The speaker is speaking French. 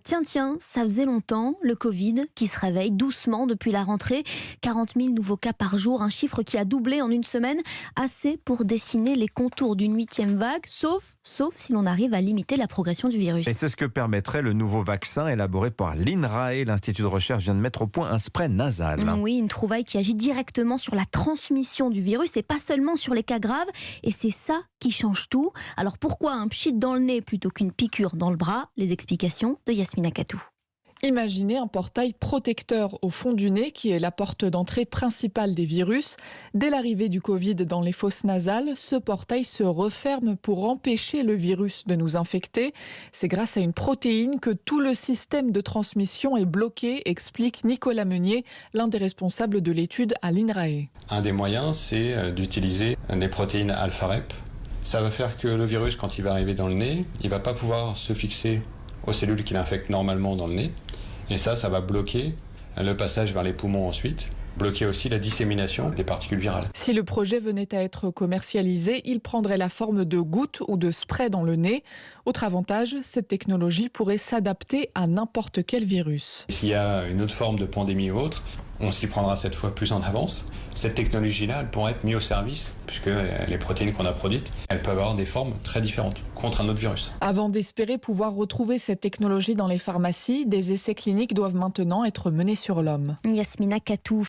Tiens, ça faisait longtemps, le Covid qui se réveille doucement depuis la rentrée. 40 000 nouveaux cas par jour, un chiffre qui a doublé en une semaine, assez pour dessiner les contours d'une 8e vague, sauf si l'on arrive à limiter la progression du virus. Et c'est ce que permettrait le nouveau vaccin élaboré par l'INRAE. L'Institut de recherche vient de mettre au point un spray nasal. Oui, une trouvaille qui agit directement sur la transmission du virus et pas seulement sur les cas graves. Et c'est ça qui change tout. Alors pourquoi un pchit dans le nez plutôt qu'une piqûre dans le bras? Les explications de Yasmina Katou. Imaginez un portail protecteur au fond du nez qui est la porte d'entrée principale des virus. Dès l'arrivée du Covid dans les fosses nasales, ce portail se referme pour empêcher le virus de nous infecter. C'est grâce à une protéine que tout le système de transmission est bloqué, explique Nicolas Meunier, l'un des responsables de l'étude à l'INRAE. Un des moyens, c'est d'utiliser des protéines alpha-REP. Ça va faire que le virus, quand il va arriver dans le nez, il ne va pas pouvoir se fixer aux cellules qu'il infecte normalement dans le nez. Et ça va bloquer le passage vers les poumons ensuite, bloquer aussi la dissémination des particules virales. Si le projet venait à être commercialisé, il prendrait la forme de gouttes ou de spray dans le nez. Autre avantage, cette technologie pourrait s'adapter à n'importe quel virus. S'il y a une autre forme de pandémie ou autre, on s'y prendra cette fois plus en avance. Cette technologie-là, elle pourrait être mise au service, puisque les protéines qu'on a produites, elles peuvent avoir des formes très différentes contre un autre virus. Avant d'espérer pouvoir retrouver cette technologie dans les pharmacies, des essais cliniques doivent maintenant être menés sur l'homme. Yasmina Katou.